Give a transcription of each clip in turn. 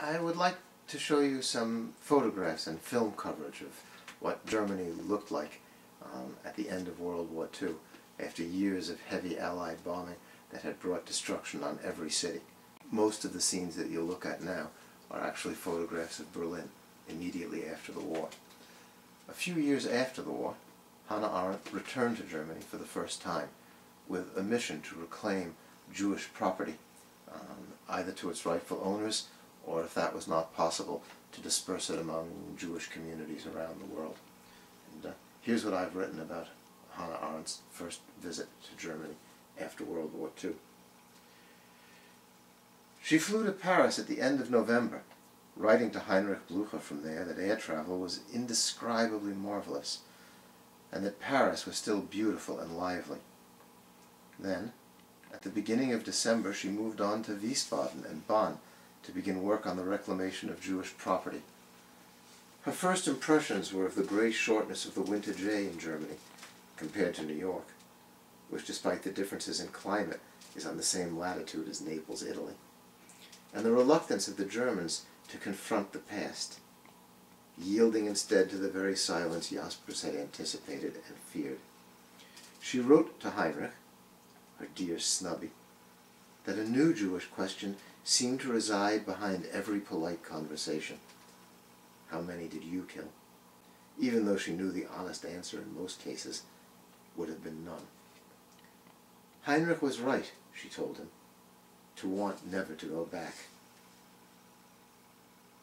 I would like to show you some photographs and film coverage of what Germany looked like at the end of World War II, after years of heavy Allied bombing that had brought destruction on every city. Most of the scenes that you'll look at now are actually photographs of Berlin immediately after the war. A few years after the war, Hannah Arendt returned to Germany for the first time with a mission to reclaim Jewish property, either to its rightful owners, or if that was not possible, to disperse it among Jewish communities around the world. And here's what I've written about Hannah Arendt's first visit to Germany after World War II. She flew to Paris at the end of November, writing to Heinrich Blücher from there that air travel was indescribably marvelous, and that Paris was still beautiful and lively. Then, at the beginning of December, she moved on to Wiesbaden and Bonn to begin work on the reclamation of Jewish property. Her first impressions were of the gray shortness of the winter day in Germany compared to New York, which, despite the differences in climate, is on the same latitude as Naples, Italy, and the reluctance of the Germans to confront the past, yielding instead to the very silence Jaspers had anticipated and feared. She wrote to Heinrich, her dear snubby, that a new Jewish question seemed to reside behind every polite conversation. How many did you kill? Even though she knew the honest answer in most cases would have been none. Heinrich was right, she told him, to want never to go back.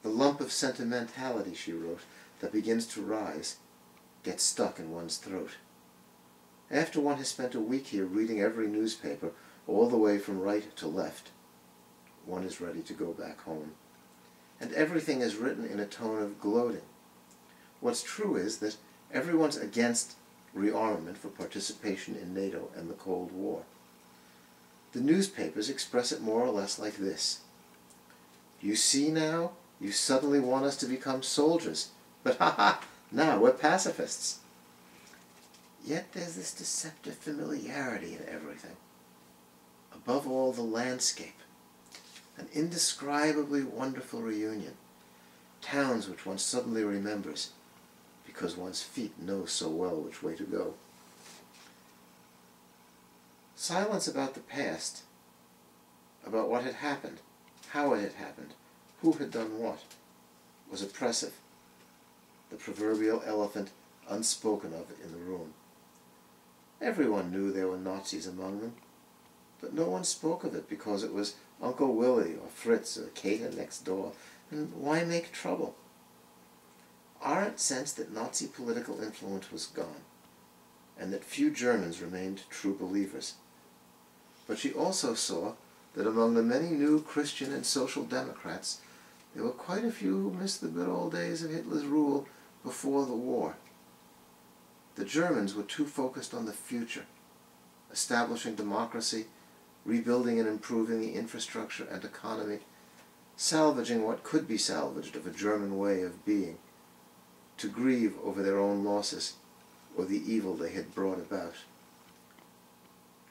The lump of sentimentality, she wrote, that begins to rise gets stuck in one's throat. After one has spent a week here reading every newspaper, all the way from right to left, one is ready to go back home. And everything is written in a tone of gloating. What's true is that everyone's against rearmament for participation in NATO and the Cold War. The newspapers express it more or less like this: "You see now, you suddenly want us to become soldiers, but ha-ha, now we're pacifists." Yet there's this deceptive familiarity in everything. Above all, the landscape. An indescribably wonderful reunion. Towns which one suddenly remembers, because one's feet know so well which way to go. Silence about the past, about what had happened, how it had happened, who had done what, was oppressive. The proverbial elephant unspoken of in the room. Everyone knew there were Nazis among them, but no one spoke of it because it was Uncle Willie or Fritz or Kata next door, and why make trouble? Arendt sensed that Nazi political influence was gone, and that few Germans remained true believers. But she also saw that among the many new Christian and social democrats, there were quite a few who missed the good old days of Hitler's rule before the war. The Germans were too focused on the future, establishing democracy, rebuilding and improving the infrastructure and economy, salvaging what could be salvaged of a German way of being, to grieve over their own losses or the evil they had brought about.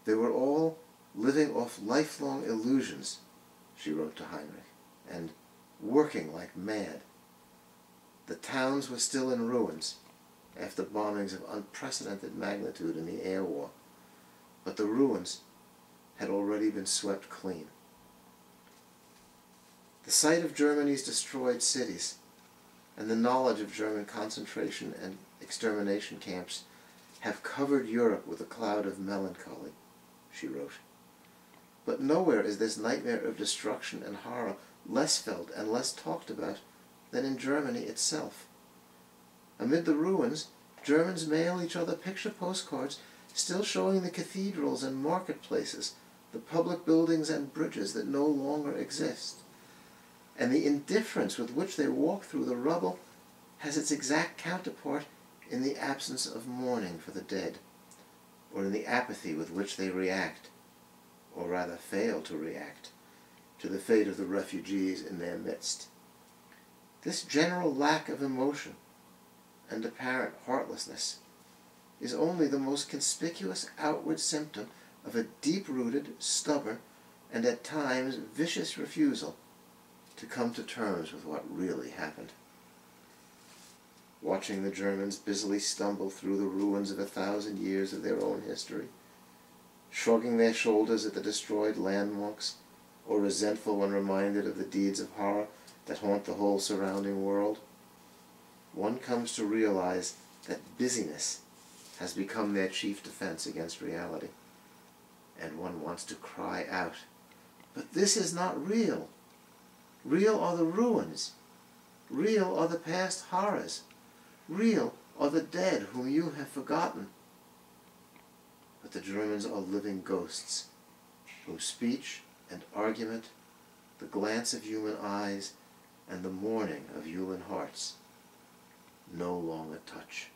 They were all living off lifelong illusions, she wrote to Heinrich, and working like mad. The towns were still in ruins after bombings of unprecedented magnitude in the air war, but the ruins had already been swept clean. The sight of Germany's destroyed cities and the knowledge of German concentration and extermination camps have covered Europe with a cloud of melancholy, she wrote. But nowhere is this nightmare of destruction and horror less felt and less talked about than in Germany itself. Amid the ruins, Germans mail each other picture postcards still showing the cathedrals and marketplaces, the public buildings and bridges that no longer exist. And the indifference with which they walk through the rubble has its exact counterpart in the absence of mourning for the dead, or in the apathy with which they react, or rather fail to react, to the fate of the refugees in their midst. This general lack of emotion and apparent heartlessness is only the most conspicuous outward symptom of a deep-rooted, stubborn, and at times vicious refusal to come to terms with what really happened. Watching the Germans busily stumble through the ruins of 1,000 years of their own history, shrugging their shoulders at the destroyed landmarks, or resentful when reminded of the deeds of horror that haunt the whole surrounding world, one comes to realize that busyness has become their chief defense against reality, and one wants to cry out, "But this is not real. Real are the ruins. Real are the past horrors. Real are the dead whom you have forgotten." But the Germans are living ghosts, whom speech and argument, the glance of human eyes, and the mourning of human hearts no longer touch.